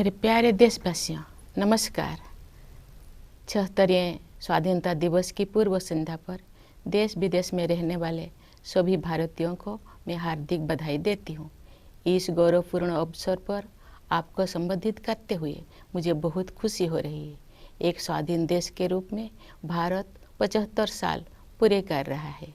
मेरे प्यारे देशवासियों, नमस्कार। 76वें स्वाधीनता दिवस की पूर्व संध्या पर देश विदेश में रहने वाले सभी भारतीयों को मैं हार्दिक बधाई देती हूँ। इस गौरवपूर्ण अवसर पर आपको संबोधित करते हुए मुझे बहुत खुशी हो रही है। एक स्वाधीन देश के रूप में भारत 75 साल पूरे कर रहा है।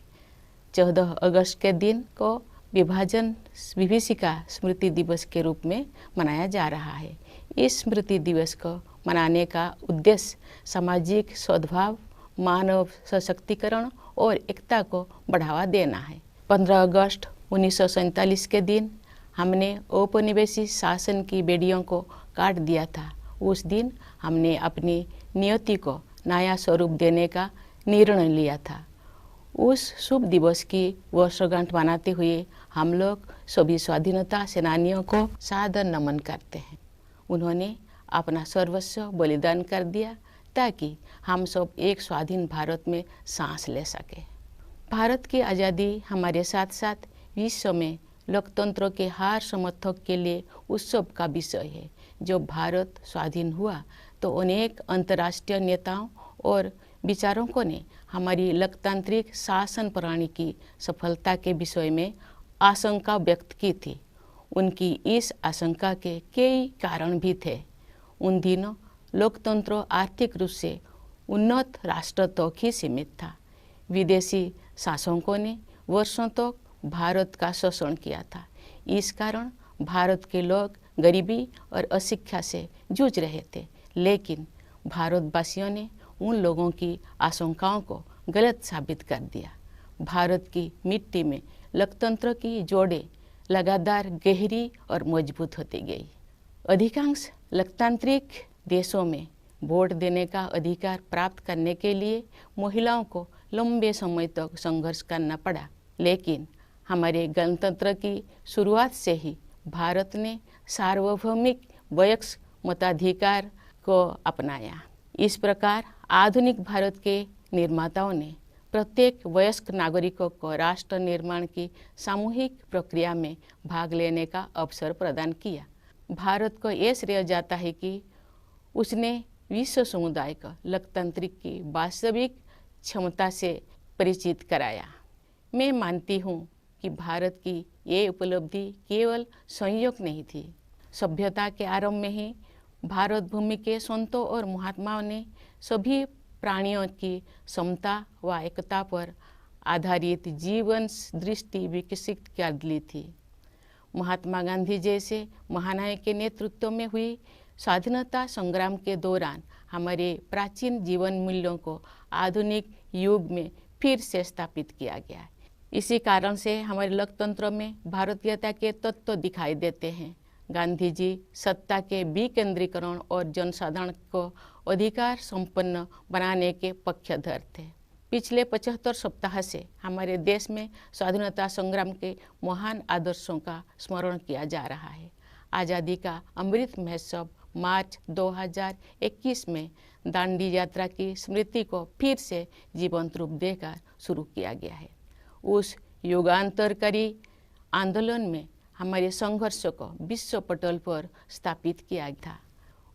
14 अगस्त के दिन को विभाजन विभीषिका स्मृति दिवस के रूप में मनाया जा रहा है। इस स्मृति दिवस को मनाने का उद्देश्य सामाजिक सद्भाव, मानव सशक्तिकरण और एकता को बढ़ावा देना है। 15 अगस्त 1947 के दिन हमने औपनिवेशिक शासन की बेड़ियों को काट दिया था। उस दिन हमने अपनी नियति को नया स्वरूप देने का निर्णय लिया था। उस शुभ दिवस की वर्षगांठ मनाते हुए हम लोग सभी स्वाधीनता सेनानियों को सादर नमन करते हैं। उन्होंने अपना सर्वस्व बलिदान कर दिया ताकि हम सब एक स्वाधीन भारत में सांस ले सकें। भारत की आज़ादी हमारे साथ साथ विश्व में लोकतंत्र के हर समर्थक के लिए उत्सव का विषय है। जब भारत स्वाधीन हुआ तो अनेक अंतर्राष्ट्रीय नेताओं और विचारकों ने हमारी लोकतांत्रिक शासन प्रणाली की सफलता के विषय में आशंका व्यक्त की थी। उनकी इस आशंका के कई कारण भी थे। उन दिनों लोकतंत्र आर्थिक रूप से उन्नत राष्ट्र तक ही सीमित था। विदेशी शासकों ने वर्षों तक भारत का शोषण किया था। इस कारण भारत के लोग गरीबी और अशिक्षा से जूझ रहे थे। लेकिन भारतवासियों ने उन लोगों की आशंकाओं को गलत साबित कर दिया। भारत की मिट्टी में लोकतंत्र की जोड़ें लगातार गहरी और मजबूत होती गई। अधिकांश लोकतांत्रिक देशों में वोट देने का अधिकार प्राप्त करने के लिए महिलाओं को लंबे समय तक संघर्ष करना पड़ा। लेकिन हमारे गणतंत्र की शुरुआत से ही भारत ने सार्वभौमिक वयस्क मताधिकार को अपनाया। इस प्रकार आधुनिक भारत के निर्माताओं ने प्रत्येक वयस्क नागरिकों को राष्ट्र निर्माण की सामूहिक प्रक्रिया में भाग लेने का अवसर प्रदान किया। भारत को यह श्रेय जाता है कि उसने विश्व समुदाय को लोकतंत्र की वास्तविक क्षमता से परिचित कराया। मैं मानती हूँ कि भारत की ये उपलब्धि केवल संयोग नहीं थी। सभ्यता के आरंभ में ही भारत भूमि के संतों और महात्माओं ने सभी प्राणियों की समता व एकता पर आधारित जीवन दृष्टि विकसित कर ली थी। महात्मा गांधी जैसे महानायक के नेतृत्व में हुई स्वाधीनता संग्राम के दौरान हमारे प्राचीन जीवन मूल्यों को आधुनिक युग में फिर से स्थापित किया गया। इसी कारण से हमारे लोकतंत्र में भारतीयता के तत्व दिखाई देते हैं। गांधी जी सत्ता के विकेंद्रीकरण और जनसाधारण को अधिकार संपन्न बनाने के पक्षधर थे। पिछले 75 सप्ताह से हमारे देश में स्वाधीनता संग्राम के महान आदर्शों का स्मरण किया जा रहा है। आज़ादी का अमृत महोत्सव मार्च 2021 में दांडी यात्रा की स्मृति को फिर से जीवंत रूप देकर शुरू किया गया है। उस युगांतरकारी आंदोलन में हमारे संघर्ष को विश्व पटल पर स्थापित किया था।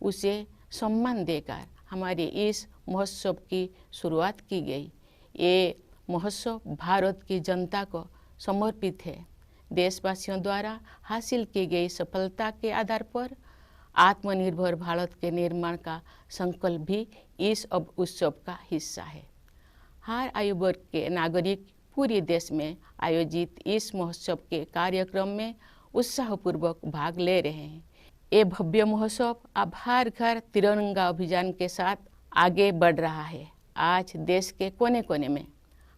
उसे सम्मान देकर हमारे इस महोत्सव की शुरुआत की गई। ये महोत्सव भारत की जनता को समर्पित है। देशवासियों द्वारा हासिल की गई सफलता के आधार पर आत्मनिर्भर भारत के निर्माण का संकल्प भी इस उत्सव का हिस्सा है। हर आयु वर्ग के नागरिक पूरे देश में आयोजित इस महोत्सव के कार्यक्रम में उत्साहपूर्वक भाग ले रहे हैं। ये भव्य महोत्सव अब हर घर तिरंगा अभियान के साथ आगे बढ़ रहा है। आज देश के कोने कोने में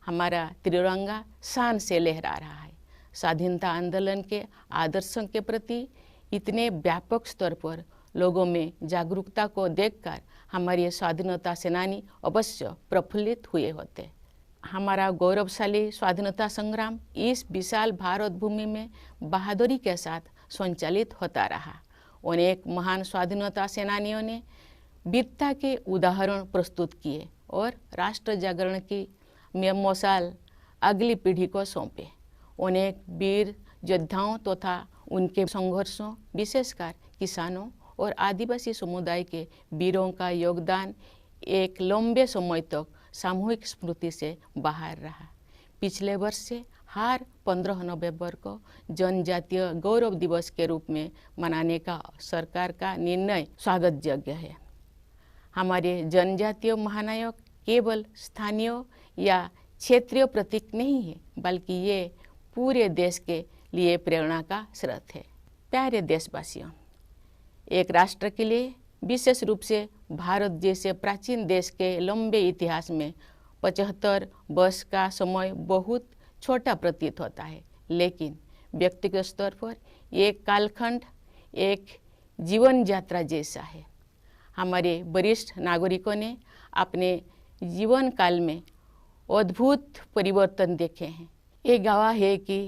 हमारा तिरंगा शान से लहरा रहा है। स्वाधीनता आंदोलन के आदर्शों के प्रति इतने व्यापक स्तर पर लोगों में जागरूकता को देखकर हमारे स्वाधीनता सेनानी अवश्य प्रफुल्लित हुए होते। हमारा गौरवशाली स्वाधीनता संग्राम इस विशाल भारत भूमि में बहादुरी के साथ संचालित होता रहा। अनेक महान स्वाधीनता सेनानियों ने वीरता के उदाहरण प्रस्तुत किए और राष्ट्र जागरण की मशाल अगली पीढ़ी को सौंपे। अनेक वीर योद्धाओं तथा उनके संघर्षों, विशेषकर किसानों और आदिवासी समुदाय के वीरों का योगदान एक लंबे समय तक सामूहिक स्मृति से बाहर रहा। पिछले वर्ष से हर 15 नवंबर को जनजातीय गौरव दिवस के रूप में मनाने का सरकार का निर्णय स्वागत योग्य है। हमारे जनजातीय महानायक केवल स्थानीय या क्षेत्रीय प्रतीक नहीं है, बल्कि ये पूरे देश के लिए प्रेरणा का स्रोत है। प्यारे देशवासियों, एक राष्ट्र के लिए, विशेष रूप से भारत जैसे प्राचीन देश के लंबे इतिहास में 75 वर्ष का समय बहुत छोटा प्रतीत होता है, लेकिन व्यक्तिगत स्तर पर एक कालखंड एक जीवन यात्रा जैसा है। हमारे वरिष्ठ नागरिकों ने अपने जीवन काल में अद्भुत परिवर्तन देखे हैं। ये गवाह है कि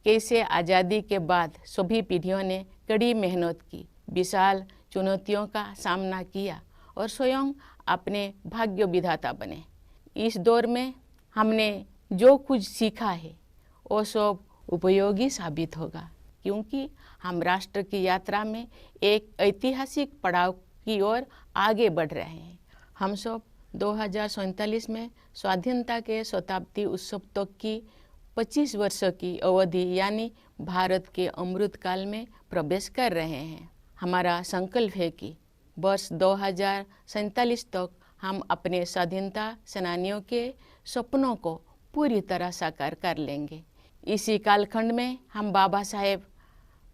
कैसे आज़ादी के बाद सभी पीढ़ियों ने कड़ी मेहनत की, विशाल चुनौतियों का सामना किया और स्वयं अपने भाग्य विधाता बने। इस दौर में हमने जो कुछ सीखा है वो सब उपयोगी साबित होगा, क्योंकि हम राष्ट्र की यात्रा में एक ऐतिहासिक पड़ाव की ओर आगे बढ़ रहे हैं। हम सब 2047 में स्वाधीनता के शताब्दी उत्सव तक की 25 वर्षों की अवधि यानी भारत के अमृत काल में प्रवेश कर रहे हैं। हमारा संकल्प है कि वर्ष 2047 तक हम अपने स्वाधीनता सेनानियों के सपनों को पूरी तरह साकार कर लेंगे। इसी कालखंड में हम बाबा साहेब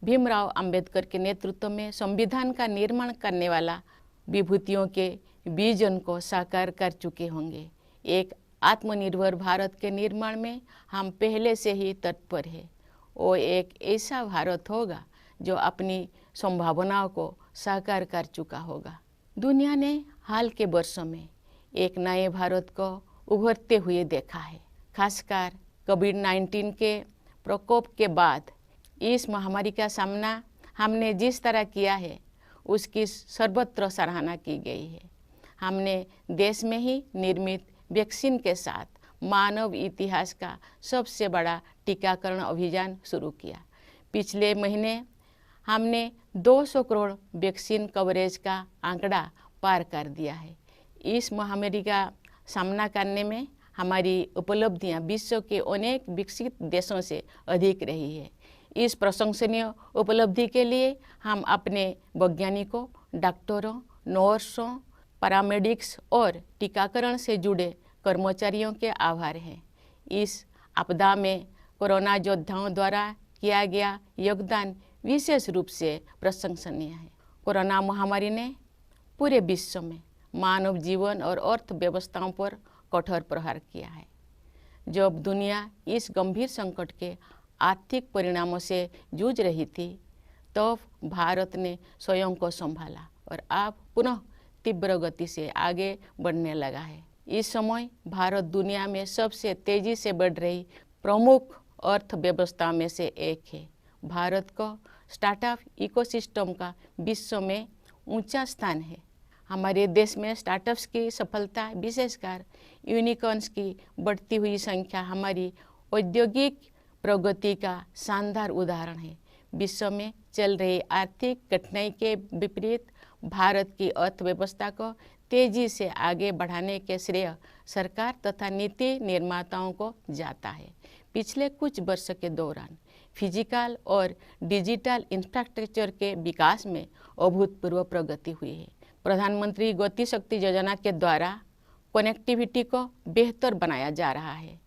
भीमराव अंबेडकर के नेतृत्व में संविधान का निर्माण करने वाला विभूतियों के विजन को साकार कर चुके होंगे। एक आत्मनिर्भर भारत के निर्माण में हम पहले से ही तत्पर हैं। वो एक ऐसा भारत होगा जो अपनी संभावनाओं को साकार कर चुका होगा। दुनिया ने हाल के वर्षों में एक नए भारत को उभरते हुए देखा है। खासकर कोविड-19 के प्रकोप के बाद इस महामारी का सामना हमने जिस तरह किया है, उसकी सर्वत्र सराहना की गई है। हमने देश में ही निर्मित वैक्सीन के साथ मानव इतिहास का सबसे बड़ा टीकाकरण अभियान शुरू किया। पिछले महीने हमने 200 करोड़ वैक्सीन कवरेज का आंकड़ा पार कर दिया है। इस महामारी का सामना करने में हमारी उपलब्धियां विश्व के अनेक विकसित देशों से अधिक रही है। इस प्रशंसनीय उपलब्धि के लिए हम अपने वैज्ञानिकों, डॉक्टरों, नर्सों, पैरामेडिक्स और टीकाकरण से जुड़े कर्मचारियों के आभार हैं। इस आपदा में कोरोना योद्धाओं द्वारा किया गया योगदान विशेष रूप से प्रशंसनीय है। कोरोना महामारी ने पूरे विश्व में मानव जीवन और अर्थव्यवस्थाओं पर कठोर प्रहार किया है। जब दुनिया इस गंभीर संकट के आर्थिक परिणामों से जूझ रही थी, तब भारत ने स्वयं को संभाला और अब पुनः तीव्र गति से आगे बढ़ने लगा है। इस समय भारत दुनिया में सबसे तेजी से बढ़ रही प्रमुख अर्थव्यवस्था में से एक है। भारत को स्टार्टअप इकोसिस्टम का विश्व में ऊंचा स्थान है। हमारे देश में स्टार्टअप्स की सफलता, विशेषकर यूनिकॉर्न्स की बढ़ती हुई संख्या हमारी औद्योगिक प्रगति का शानदार उदाहरण है। विश्व में चल रही आर्थिक कठिनाई के विपरीत भारत की अर्थव्यवस्था को तेजी से आगे बढ़ाने के श्रेय सरकार तथा नीति निर्माताओं को जाता है। पिछले कुछ वर्ष के दौरान फिजिकल और डिजिटल इंफ्रास्ट्रक्चर के विकास में अभूतपूर्व प्रगति हुई है। प्रधानमंत्री गति शक्ति योजना के द्वारा कनेक्टिविटी को बेहतर बनाया जा रहा है।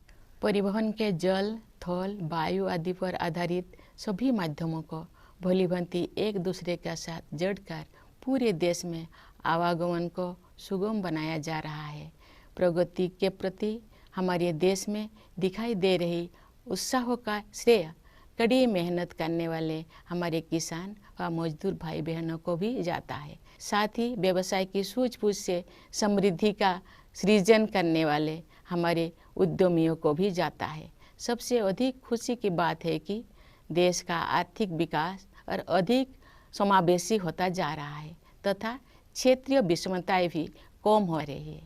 परिवहन के जल, थल, वायु आदि पर आधारित सभी माध्यमों को भलीभांति एक दूसरे के साथ जोड़कर पूरे देश में आवागमन को सुगम बनाया जा रहा है। प्रगति के प्रति हमारे देश में दिखाई दे रही उत्साह का श्रेय कड़ी मेहनत करने वाले हमारे किसान व मजदूर भाई बहनों को भी जाता है। साथ ही व्यवसाय की सूझबूझ से समृद्धि का सृजन करने वाले हमारे उद्यमियों को भी जाता है। सबसे अधिक खुशी की बात है कि देश का आर्थिक विकास और अधिक समावेशी होता जा रहा है तथा क्षेत्रीय विषमताएं भी कम हो रही है।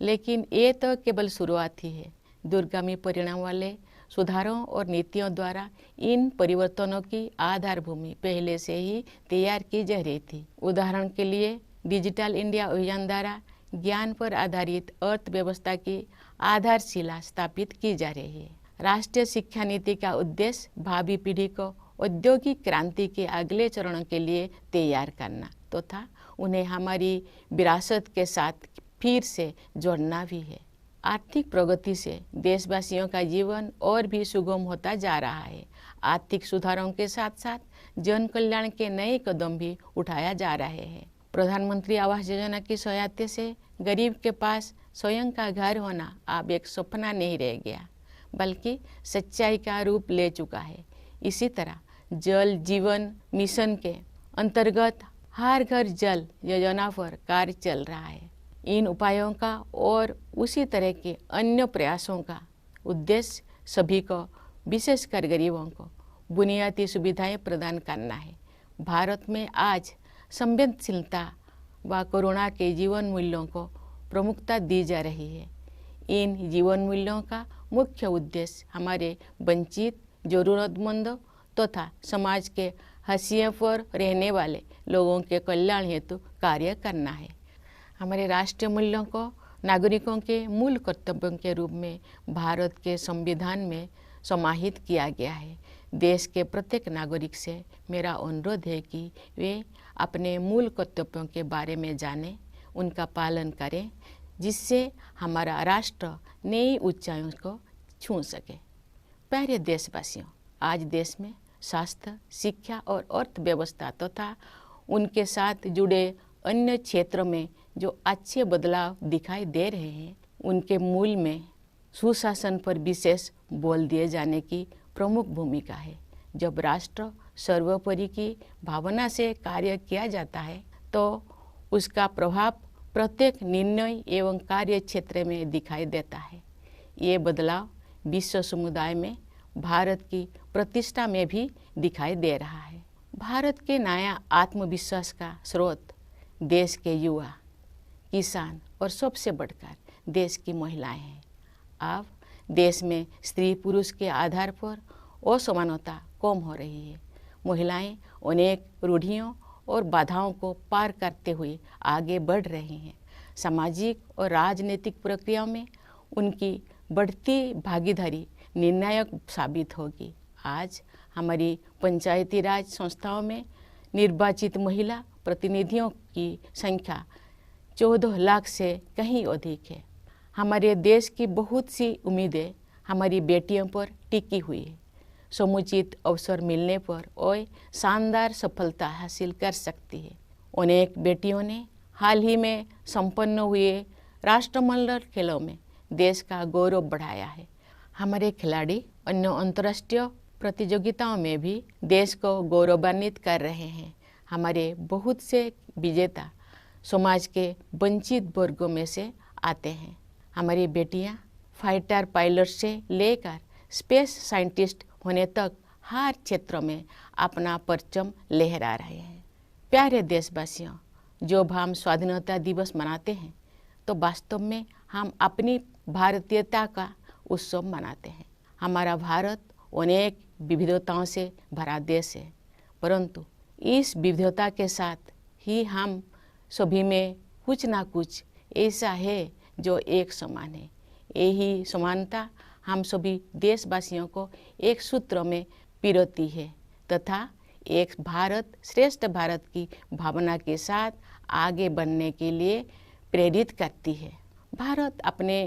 लेकिन ये तो केवल शुरुआत ही है। दूरगामी परिणाम वाले सुधारों और नीतियों द्वारा इन परिवर्तनों की आधार भूमि पहले से ही तैयार की जा रही थी। उदाहरण के लिए डिजिटल इंडिया अभियान द्वारा ज्ञान पर आधारित अर्थव्यवस्था की आधारशिला स्थापित की जा रही है। राष्ट्रीय शिक्षा नीति का उद्देश्य भावी पीढ़ी को औद्योगिक क्रांति के अगले चरणों के लिए तैयार करना तथा उन्हें हमारी विरासत के साथ फिर से जोड़ना भी है। आर्थिक प्रगति से देशवासियों का जीवन और भी सुगम होता जा रहा है। आर्थिक सुधारों के साथ साथ जन कल्याण के नए कदम भी उठाया जा रहे हैं। प्रधानमंत्री आवास योजना की सहायता से गरीब के पास स्वयं का घर होना अब एक सपना नहीं रह गया, बल्कि सच्चाई का रूप ले चुका है। इसी तरह जल जीवन मिशन के अंतर्गत हर घर जल योजना पर कार्य चल रहा है। इन उपायों का और उसी तरह के अन्य प्रयासों का उद्देश्य सभी को, विशेषकर गरीबों को, बुनियादी सुविधाएं प्रदान करना है। भारत में आज संवेदनशीलता व करुणा के जीवन मूल्यों को प्रमुखता दी जा रही है। इन जीवन मूल्यों का मुख्य उद्देश्य हमारे वंचित, जरूरतमंदों तथा समाज के हाशिए पर रहने वाले लोगों के कल्याण हेतु कार्य करना है। हमारे राष्ट्रीय मूल्यों को नागरिकों के मूल कर्तव्यों के रूप में भारत के संविधान में समाहित किया गया है। देश के प्रत्येक नागरिक से मेरा अनुरोध है कि वे अपने मूल कर्तव्यों के बारे में जानें, उनका पालन करें, जिससे हमारा राष्ट्र नई ऊंचाइयों को छू सके। प्यारे देशवासियों, आज देश में स्वास्थ्य, शिक्षा और अर्थव्यवस्था तथा उनके साथ जुड़े अन्य क्षेत्रों में जो अच्छे बदलाव दिखाई दे रहे हैं, उनके मूल में सुशासन पर विशेष बल दिए जाने की प्रमुख भूमिका है। जब राष्ट्र सर्वोपरि की भावना से कार्य किया जाता है तो उसका प्रभाव प्रत्येक निर्णय एवं कार्य क्षेत्र में दिखाई देता है। ये बदलाव विश्व समुदाय में भारत की प्रतिष्ठा में भी दिखाई दे रहा है। भारत के नया आत्मविश्वास का स्रोत देश के युवा, किसान और सबसे बढ़कर देश की महिलाएं हैं। अब देश में स्त्री पुरुष के आधार पर असमानता कम हो रही है। महिलाएं अनेक रूढ़ियों और बाधाओं को पार करते हुए आगे बढ़ रही हैं। सामाजिक और राजनीतिक प्रक्रियाओं में उनकी बढ़ती भागीदारी निर्णायक साबित होगी। आज हमारी पंचायती राज संस्थाओं में निर्वाचित महिला प्रतिनिधियों की संख्या 14 लाख से कहीं अधिक है। हमारे देश की बहुत सी उम्मीदें हमारी बेटियों पर टिकी हुई है। समुचित अवसर मिलने पर वह शानदार सफलता हासिल कर सकती है। अनेक बेटियों ने हाल ही में संपन्न हुए राष्ट्रमंडल खेलों में देश का गौरव बढ़ाया है। हमारे खिलाड़ी अन्य अंतर्राष्ट्रीय प्रतियोगिताओं में भी देश को गौरवान्वित कर रहे हैं। हमारे बहुत से विजेता समाज के वंचित वर्गों में से आते हैं। हमारी बेटियां फाइटर पायलट से लेकर स्पेस साइंटिस्ट होने तक हर क्षेत्र में अपना परचम लहरा रहे हैं। प्यारे देशवासियों, जब हम स्वाधीनता दिवस मनाते हैं तो वास्तव में हम अपनी भारतीयता का उत्सव मनाते हैं। हमारा भारत अनेक विविधताओं से भरा देश है, परंतु इस विविधता के साथ ही हम सभी में कुछ ना कुछ ऐसा है जो एक समान है। यही समानता हम सभी देशवासियों को एक सूत्र में पिरोती है तथा एक भारत श्रेष्ठ भारत की भावना के साथ आगे बढ़ने के लिए प्रेरित करती है। भारत अपने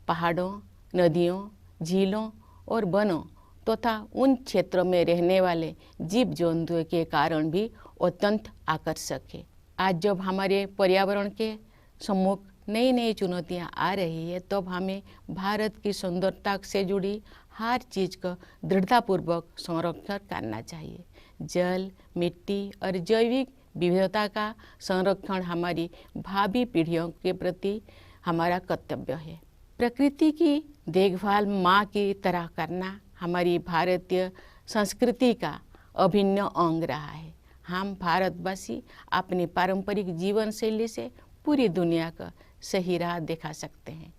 पहाड़ों, नदियों, झीलों और वनों तथा उन क्षेत्रों में रहने वाले जीव जंतुओं के कारण भी अत्यंत आकर्षक है। आज जब हमारे पर्यावरण के सम्मुख नई नई चुनौतियां आ रही है, तब हमें भारत की सुंदरता से जुड़ी हर चीज़ का दृढ़तापूर्वक संरक्षण करना चाहिए। जल, मिट्टी और जैविक विविधता का संरक्षण हमारी भावी पीढ़ियों के प्रति हमारा कर्तव्य है। प्रकृति की देखभाल माँ की तरह करना हमारी भारतीय संस्कृति का अभिन्न अंग रहा है। हम भारतवासी अपनी पारंपरिक जीवन शैली से पूरी दुनिया का सही राह दिखा सकते हैं।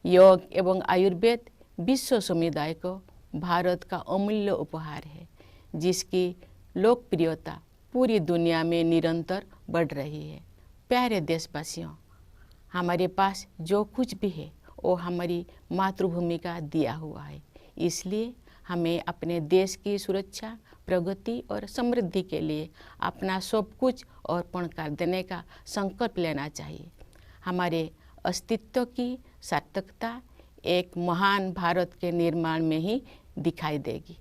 योग एवं आयुर्वेद विश्व समुदाय को भारत का अमूल्य उपहार है, जिसकी लोकप्रियता पूरी दुनिया में निरंतर बढ़ रही है। प्यारे देशवासियों, हमारे पास जो कुछ भी है वो हमारी मातृभूमि का दिया हुआ है। इसलिए हमें अपने देश की सुरक्षा, प्रगति और समृद्धि के लिए अपना सब कुछ अर्पण कर देने का संकल्प लेना चाहिए। हमारे अस्तित्व की सार्थकता एक महान भारत के निर्माण में ही दिखाई देगी।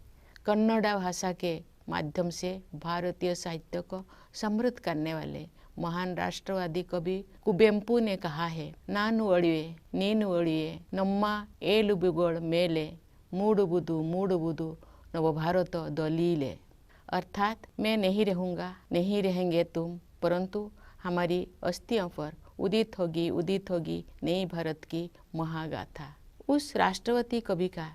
कन्नड़ भाषा के माध्यम से भारतीय साहित्य को समृद्ध करने वाले महान राष्ट्रवादी कवि कुवेंपु ने कहा है, नानु अड़िवे नीनु अड़िवे नम्मा एलु बिगोड़ मेले मूडबुदु नव भारत दलीले। अर्थात मैं नहीं रहूँगा, नहीं रहेंगे तुम, परंतु हमारी अस्थियों पर उदित होगी नई भारत की महागाथा। उस राष्ट्रवादी कवि का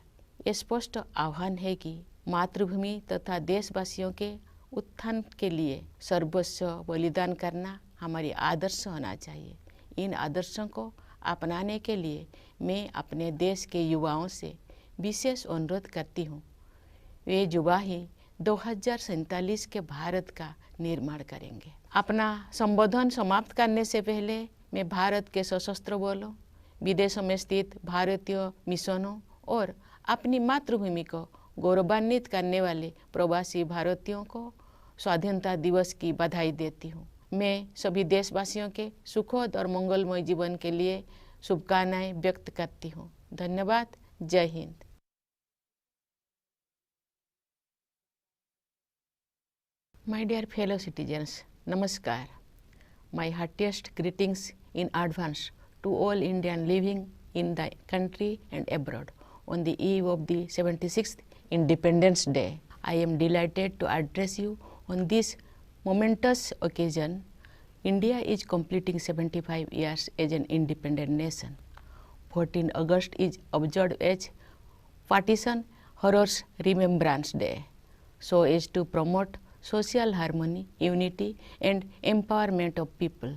ये स्पष्ट आह्वान है कि मातृभूमि तथा देशवासियों के उत्थान के लिए सर्वस्व बलिदान करना हमारी आदर्श होना चाहिए। इन आदर्शों को अपनाने के लिए मैं अपने देश के युवाओं से विशेष अनुरोध करती हूँ। वे युवा ही 2047 के भारत का निर्माण करेंगे। अपना संबोधन समाप्त करने से पहले मैं भारत के सशस्त्र बलों, विदेशों में स्थित भारतीय मिशनों और अपनी मातृभूमि को गौरवान्वित करने वाले प्रवासी भारतीयों को स्वाधीनता दिवस की बधाई देती हूँ। मैं सभी देशवासियों के सुखद और मंगलमय जीवन के लिए शुभकामनाएं व्यक्त करती हूँ। धन्यवाद। जय Hind. My dear fellow citizens, Namaskar. My heartiest greetings in advance to all Indians living in the country and abroad on the eve of the 76th Independence Day. I am delighted to address you on this momentous occasion. India is completing 75 years as an independent nation. 14 August is observed as Partition Horrors Remembrance Day, so as to promote social harmony, unity and empowerment of people.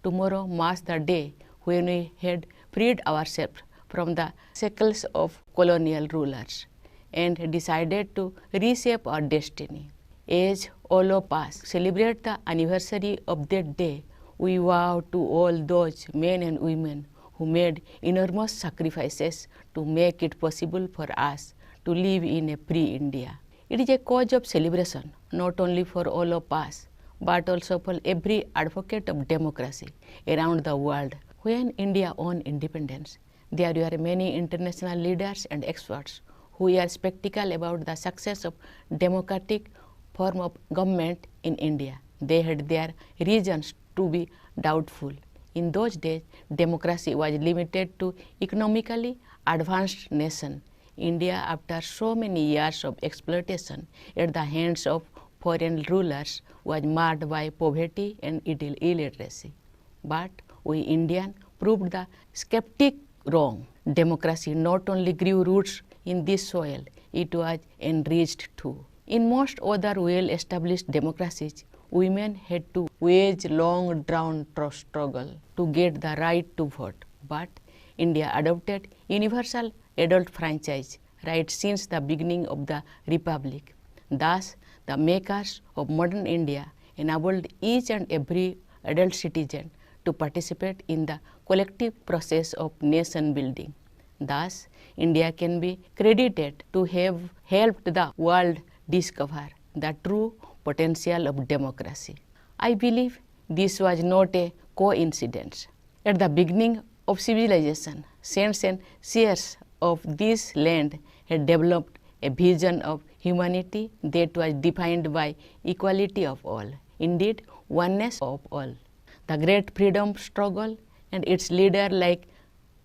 Tomorrow marks the day when we had freed ourselves from the shackles of colonial rulers and decided to reshape our destiny. As all of us celebrate the anniversary of that day, we vow to all those men and women who made enormous sacrifices to make it possible for us to live in a free India. It is a cause of celebration not only for all of us, but also for every advocate of democracy around the world. When India won independence, there were many international leaders and experts who were skeptical about the success of democratic form of government in India. They had their reasons to be doubtful. In those days, democracy was limited to economically advanced nations. India, after so many years of exploitation at the hands of foreign rulers, was marred by poverty and illiteracy. But we Indians proved the skeptic wrong. Democracy not only grew roots in this soil, it was enriched too. In most other well-established democracies, women had to wage long drawn struggle to get the right to vote. But India adopted universal adult franchise right since the beginning of the Republic. Thus, the makers of modern India enabled each and every adult citizen to participate in the collective process of nation building. Thus, India can be credited to have helped the world discover the true potential of democracy. I believe this was not a coincidence. At the beginning of civilization, saints and seers of this land had developed a vision of humanity that was defined by equality of all, indeed oneness of all. The great freedom struggle and its leader like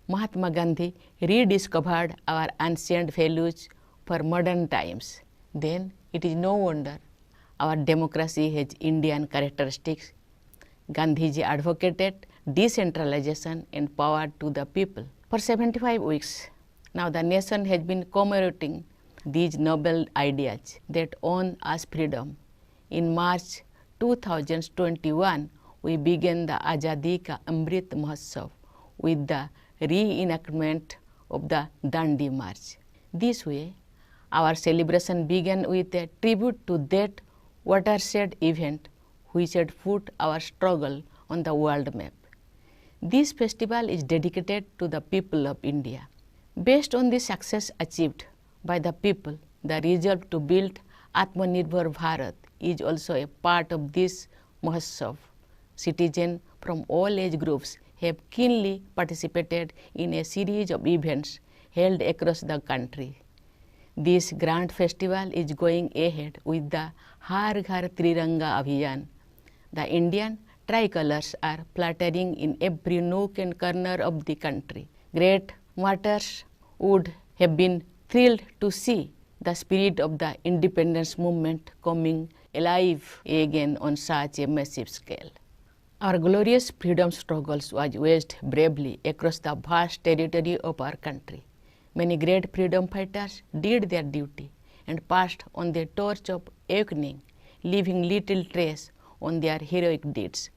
Mahatma Gandhi rediscovered our ancient values for modern times. Then it is no wonder our democracy has Indian characteristics. Gandhiji advocated decentralization and power to the people. For 75 weeks, now the nation has been commemorating these noble ideas that won us freedom. In March 2021, we began the Azadi Ka Amrit Mahotsav with the reenactment of the Dandi March. This way, Our celebration began with a tribute to that watershed event which had put our struggle on the world map. This festival is dedicated to the people of India. Based on the success achieved by the people, the resolve to build Atmanirbhar Bharat is also a part of this Mahotsav. Citizens from all age groups have keenly participated in a series of events held across the country. This grand festival is going ahead with the Har Ghar Triranga Abhiyan. The Indian tricolors are fluttering in every nook and corner of the country. Great martyrs would have been thrilled to see the spirit of the independence movement coming alive again on such a massive scale. Our glorious freedom struggles was waged bravely across the vast territory of our country. Many great freedom fighters did their duty and passed on the torch of awakening, leaving little trace on their heroic deeds.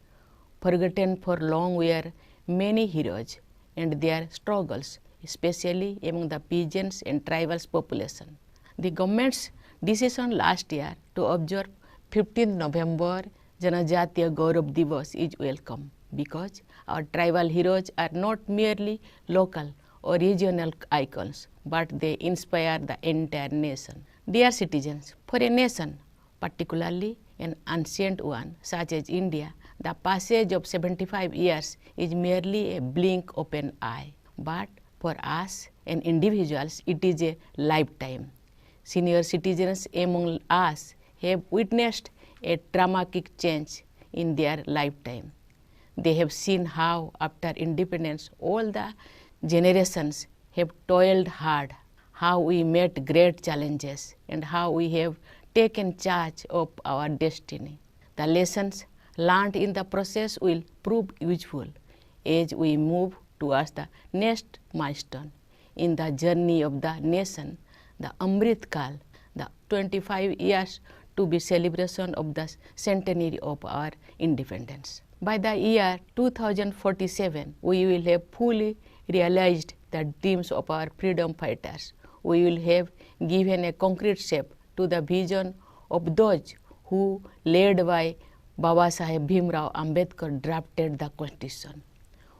Forgotten for long were many heroes and their struggles, especially among the peasants and tribal population. The government's decision last year to observe 15th November Janajatiya Gaurav Divas is welcome because our tribal heroes are not merely local or regional icons, but they inspire the entire nation. Dear citizens, for a nation, particularly an ancient one such as India, the passage of 75 years is merely a blink of an eye. But for us and individuals, it is a lifetime. Senior citizens among us have witnessed a dramatic change in their lifetime. They have seen how, after independence, all the generations have toiled hard, how we met great challenges, and how we have taken charge of our destiny. The lessons learned in the process will prove useful as we move towards the next milestone in the journey of the nation, the Amrit Kal, the 25 years to be celebration of the centenary of our independence. By the year 2047, we will have fully realized the dreams of our freedom fighters. We will have given a concrete shape to the vision of those who, led by Babasaheb Bhimrao Ambedkar, drafted the Constitution.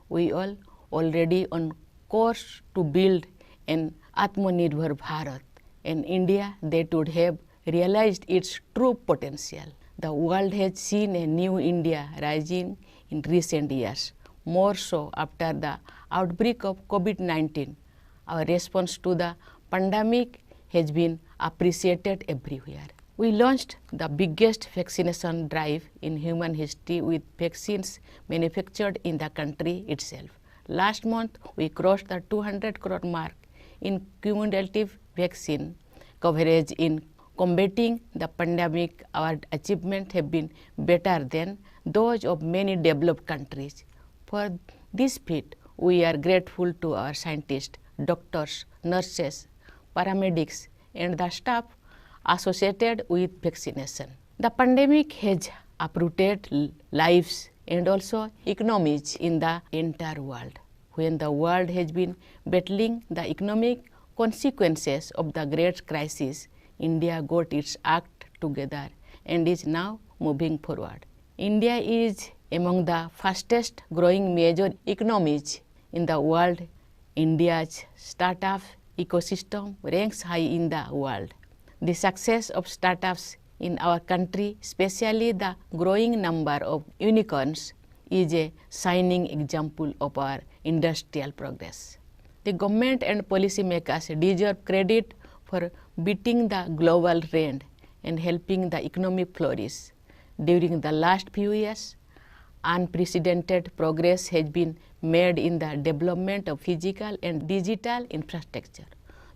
We are already on course to build an Atmanirbhar Bharat, an India that would have realized its true potential. The world has seen a new India rising in recent years, more so after the outbreak of COVID-19. Our response to the pandemic has been appreciated everywhere. We launched the biggest vaccination drive in human history with vaccines manufactured in the country itself. Last month, we crossed the 200 crore mark in cumulative vaccine coverage in combating the pandemic. Our achievements have been better than those of many developed countries. For this feat, we are grateful to our scientists, doctors, nurses, paramedics, and the staff associated with vaccination. The pandemic has uprooted lives and also economies in the entire world. When the world has been battling the economic consequences of the great crisis, India got its act together and is now moving forward. India is among the fastest growing major economies in the world. India's startup ecosystem ranks high in the world. The success of startups in our country, especially the growing number of unicorns, is a shining example of our industrial progress. The government and policymakers deserve credit for beating the global trend and helping the economy flourish. During the last few years, unprecedented progress has been made in the development of physical and digital infrastructure.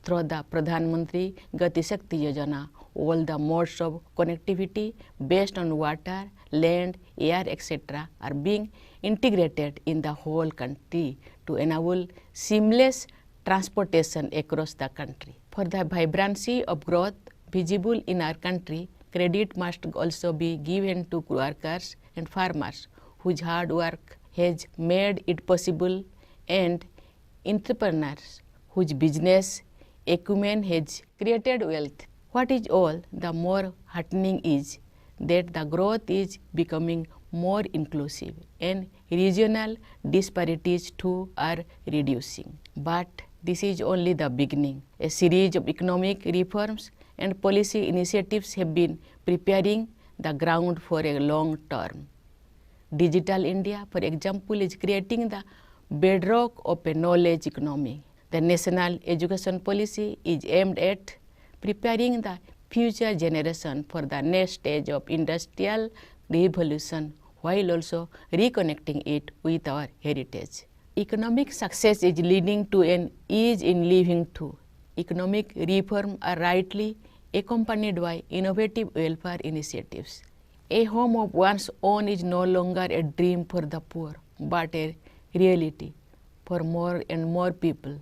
Through the Pradhan Mantri Gati Shakti Yojana, all the modes of connectivity based on water, land, air, etc. are being integrated in the whole country to enable seamless transportation across the country. For the vibrancy of growth visible in our country, credit must also be given to workers and farmers whose hard work has made it possible, and entrepreneurs whose business acumen has created wealth. What is all the more heartening is that the growth is becoming more inclusive and regional disparities too are reducing. But this is only the beginning. A series of economic reforms and policy initiatives have been preparing the ground for a long term. Digital India, for example, is creating the bedrock of a knowledge economy. The national education policy is aimed at preparing the future generation for the next stage of industrial revolution while also reconnecting it with our heritage. Economic success is leading to an ease in living too. Economic reform are rightly accompanied by innovative welfare initiatives. A home of one's own is no longer a dream for the poor, but a reality for more and more people,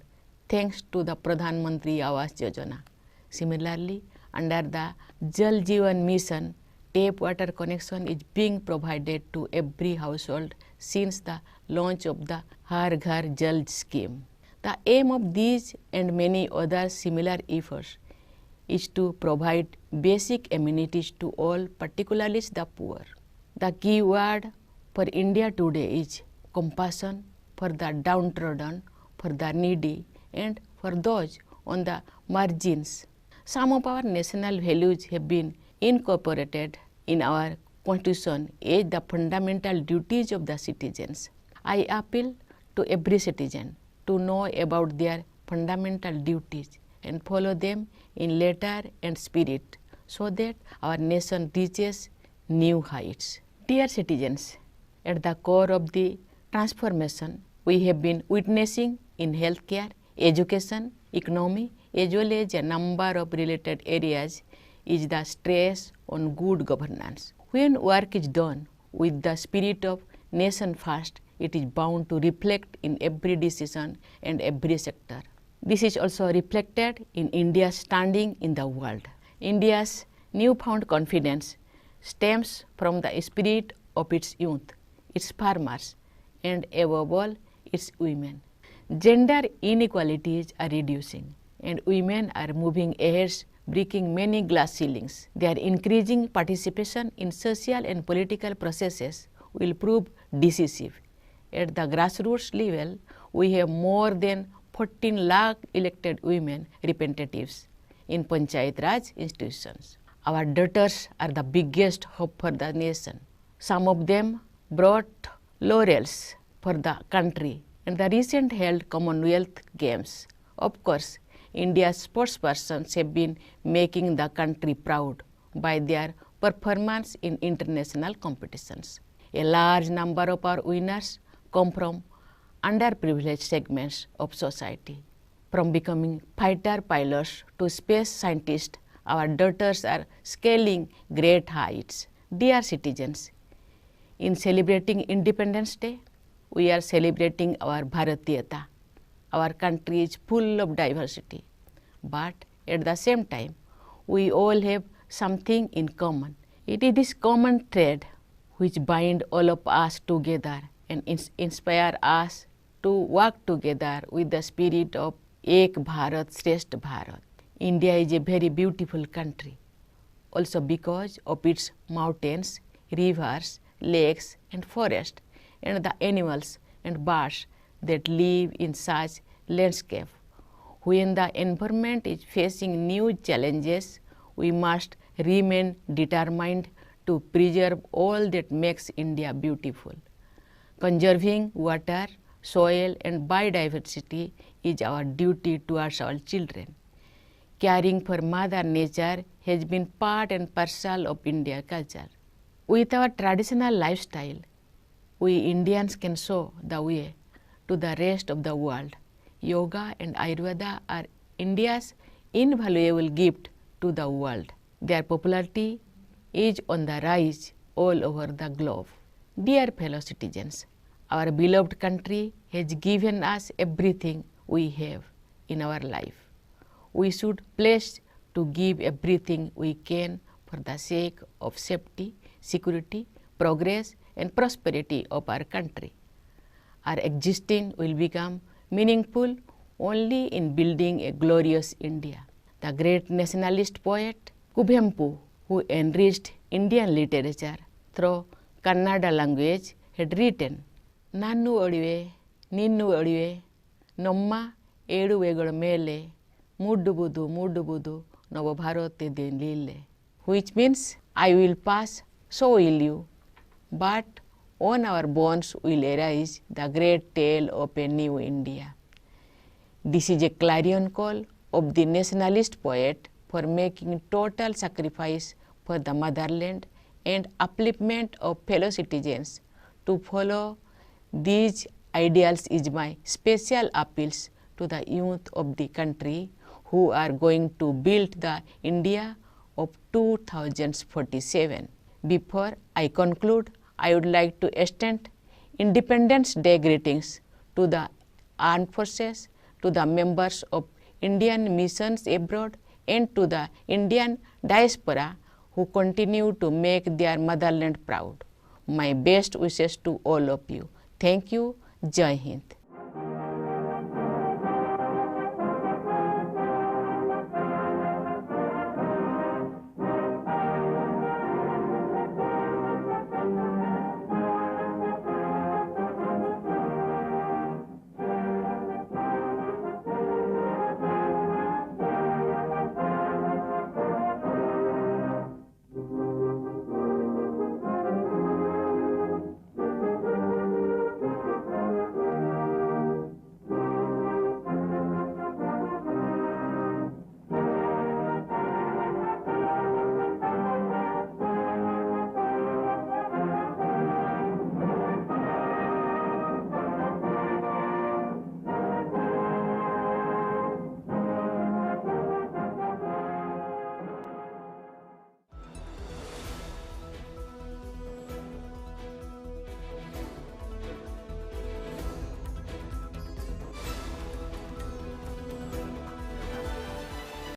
thanks to the Pradhan Mantri Awas Yojana. Similarly, under the Jal Jeevan Mission, tap water connection is being provided to every household since the launch of the Har Ghar Jal scheme. The aim of these and many other similar efforts is to provide basic amenities to all, particularly the poor. The key word for India today is compassion for the downtrodden, for the needy, and for those on the margins. Some of our national values have been incorporated in our Constitution as the fundamental duties of the citizens. I appeal to every citizen to know about their fundamental duties and follow them in letter and spirit so that our nation reaches new heights. Dear citizens, at the core of the transformation we have been witnessing in healthcare, education, economy, as well as a number of related areas is the stress on good governance. When work is done with the spirit of nation first, it is bound to reflect in every decision and every sector. This is also reflected in India's standing in the world. India's newfound confidence stems from the spirit of its youth, its farmers, and above all, its women. Gender inequalities are reducing, and women are moving ahead, breaking many glass ceilings. Their increasing participation in social and political processes will prove decisive. At the grassroots level, we have more than 14 lakh elected women representatives in Panchayat Raj institutions. Our daughters are the biggest hope for the nation. Some of them brought laurels for the country in the recent held Commonwealth Games. Of course, India's sportspersons have been making the country proud by their performance in international competitions. A large number of our winners come from underprivileged segments of society. From becoming fighter pilots to space scientists, our daughters are scaling great heights. Dear citizens, in celebrating Independence Day, we are celebrating our Bharatiyata. Our country is full of diversity, but at the same time, we all have something in common. It is this common thread which binds all of us together and inspire us to work together with the spirit of Ek Bharat Shrestha Bharat. India is a very beautiful country, also because of its mountains, rivers, lakes and forests, and the animals and birds that live in such landscape. When the environment is facing new challenges, we must remain determined to preserve all that makes India beautiful. Conserving water, soil and biodiversity is our duty towards our children. Caring for Mother Nature has been part and parcel of Indian culture. With our traditional lifestyle, we Indians can show the way to the rest of the world. Yoga and Ayurveda are India's invaluable gift to the world. Their popularity is on the rise all over the globe. Dear fellow citizens, our beloved country has given us everything we have in our life. We should pledge to give everything we can for the sake of safety, security, progress and prosperity of our country. Our existence will become meaningful only in building a glorious India. The great nationalist poet Kuvempu, who enriched Indian literature through Kannada language, had written, Nannu Odive, Ninnu Odive, Nomma Eduveಗಳ ಮೇಲೆ ಮೂಡುವುದು ನವಭಾರತ ಲೀಲೆ, which means I will pass, so will you, but on our bones will arise the great tale of a new India. This is a clarion call of the nationalist poet for making total sacrifice for the motherland and upliftment of fellow citizens. To follow these ideals is my special appeals to the youth of the country who are going to build the India of 2047. Before I conclude, I would like to extend Independence Day greetings to the armed forces, to the members of Indian missions abroad, and to the Indian diaspora who continue to make their motherland proud. My best wishes to all of you. Thank you. Jai Hind.